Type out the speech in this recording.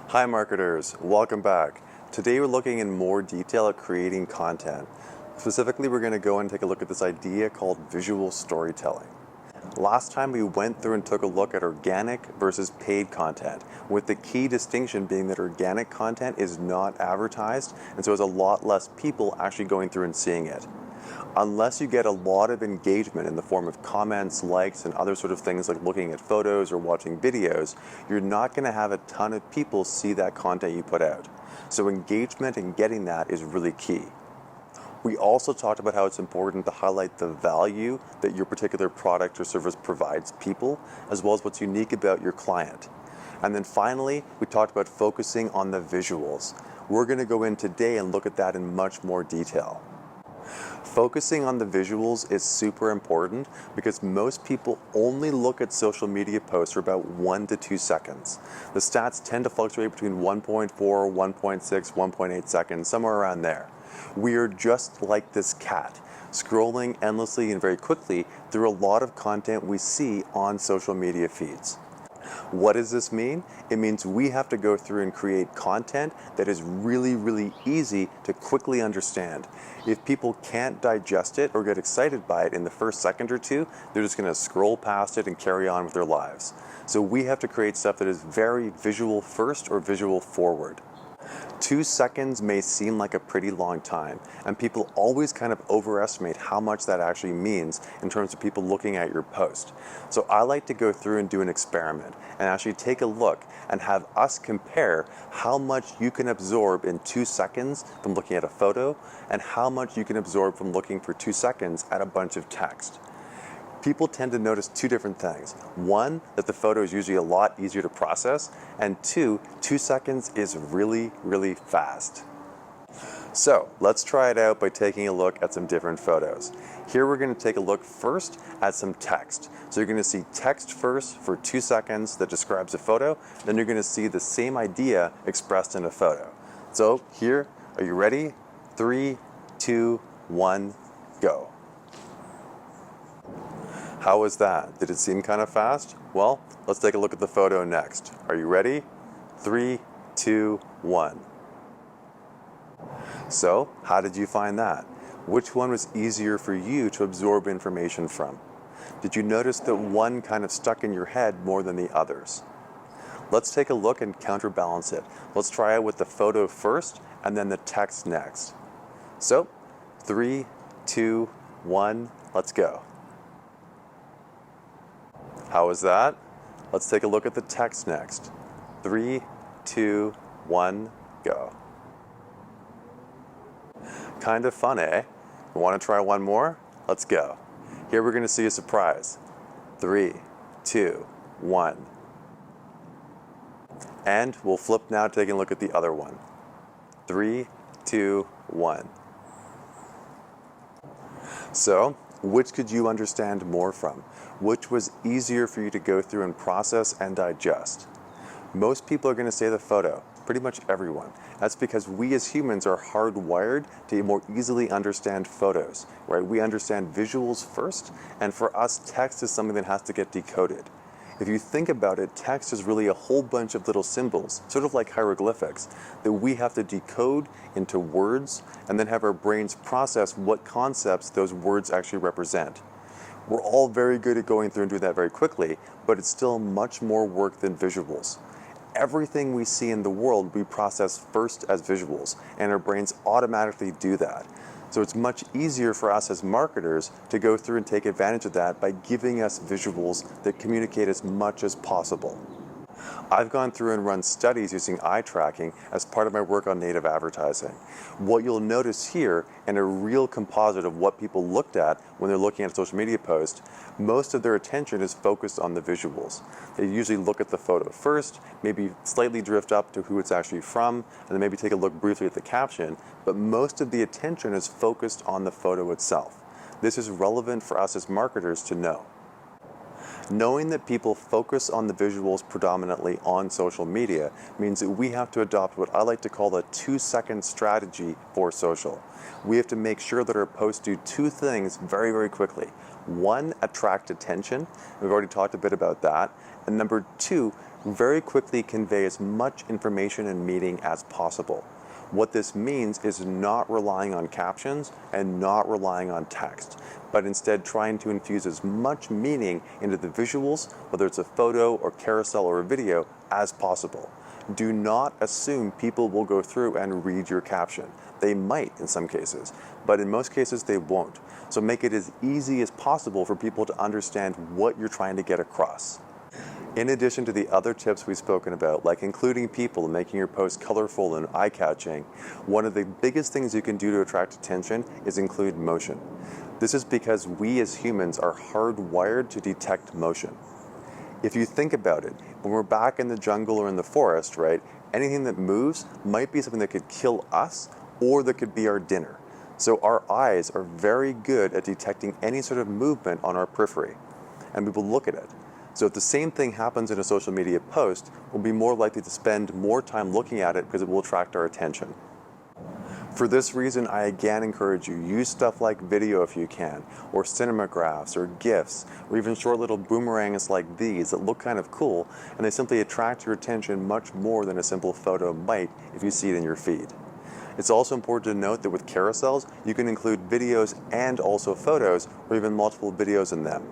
Hi marketers, welcome back. Today we're looking in more detail at creating content. Specifically, we're going to go and take a look at this idea called visual storytelling. Last time we went through and took a look at organic versus paid content, with the key distinction being that organic content is not advertised, and so there's a lot less people actually going through and seeing it. Unless you get a lot of engagement in the form of comments, likes, and other sort of things like looking at photos or watching videos, you're not going to have a ton of people see that content you put out. So engagement and getting that is really key. We also talked about how it's important to highlight the value that your particular product or service provides people, as well as what's unique about your client. And then finally, we talked about focusing on the visuals. We're going to go in today and look at that in much more detail. Focusing on the visuals is super important because most people only look at social media posts for about 1 to 2 seconds. The stats tend to fluctuate between 1.4, 1.6, 1.8 seconds, somewhere around there. We are just like this cat, scrolling endlessly and very quickly through a lot of content we see on social media feeds. What does this mean? It means we have to go through and create content that is really easy to quickly understand. If people can't digest it or get excited by it in the first second or two, they're just going to scroll past it and carry on with their lives. So we have to create stuff that is very visual first or visual forward. 2 seconds may seem like a pretty long time, and people always kind of overestimate how much that actually means in terms of people looking at your post. So I like to go through and do an experiment and actually take a look and have us compare how much you can absorb in 2 seconds from looking at a photo and how much you can absorb from looking for 2 seconds at a bunch of text. People tend to notice two different things. One, that the photo is usually a lot easier to process, and two, 2 seconds is really fast. So let's try it out by taking a look at some different photos. Here we're going to take a look first at some text. So you're going to see text first for 2 seconds that describes a photo, then you're going to see the same idea expressed in a photo. So here, are you ready? 3, 2, 1, go. How was that? Did it seem kind of fast? Well, let's take a look at the photo next. Are you ready? 3, 2, 1. So, how did you find that? Which one was easier for you to absorb information from? Did you notice that one kind of stuck in your head more than the others? Let's take a look and counterbalance it. Let's try it with the photo first and then the text next. So, 3, 2, 1, let's go. How was that? Let's take a look at the text next. 3, 2, 1, go. Kind of fun, eh? Want to try one more? Let's go. Here we're going to see a surprise. 3, 2, 1. And we'll flip now, taking a look at the other one. 3, 2, 1. So, which could you understand more from? Which was easier for you to go through and process and digest? Most people are going to say the photo, pretty much everyone. That's because we as humans are hardwired to more easily understand photos, right? We understand visuals first, and for us, text is something that has to get decoded. If you think about it, text is really a whole bunch of little symbols, sort of like hieroglyphics, that we have to decode into words and then have our brains process what concepts those words actually represent. We're all very good at going through and doing that very quickly, but it's still much more work than visuals. Everything we see in the world we process first as visuals, and our brains automatically do that. So it's much easier for us as marketers to go through and take advantage of that by giving us visuals that communicate as much as possible. I've gone through and run studies using eye tracking as part of my work on native advertising. What you'll notice here, in a real composite of what people looked at when they're looking at a social media post, most of their attention is focused on the visuals. They usually look at the photo first, maybe slightly drift up to who it's actually from, and then maybe take a look briefly at the caption, but most of the attention is focused on the photo itself. This is relevant for us as marketers to know. Knowing that people focus on the visuals predominantly on social media means that we have to adopt what I like to call a 2-second strategy for social. We have to make sure that our posts do two things very quickly. One, attract attention. We've already talked a bit about that. And number two, very quickly convey as much information and meaning as possible. What this means is not relying on captions and not relying on text, but instead trying to infuse as much meaning into the visuals, whether it's a photo or carousel or a video, as possible. Do not assume people will go through and read your caption. They might in some cases, but in most cases they won't. So make it as easy as possible for people to understand what you're trying to get across. In addition to the other tips we've spoken about, like including people and making your post colorful and eye-catching, one of the biggest things you can do to attract attention is include motion. This is because we as humans are hardwired to detect motion. If you think about it, when we're back in the jungle or in the forest, right, anything that moves might be something that could kill us or that could be our dinner. So our eyes are very good at detecting any sort of movement on our periphery, and we will look at it. So if the same thing happens in a social media post, we'll be more likely to spend more time looking at it because it will attract our attention. For this reason, I again encourage you, use stuff like video if you can, or cinemagraphs, or GIFs, or even short little boomerangs like these that look kind of cool, and they simply attract your attention much more than a simple photo might if you see it in your feed. It's also important to note that with carousels, you can include videos and also photos, or even multiple videos in them.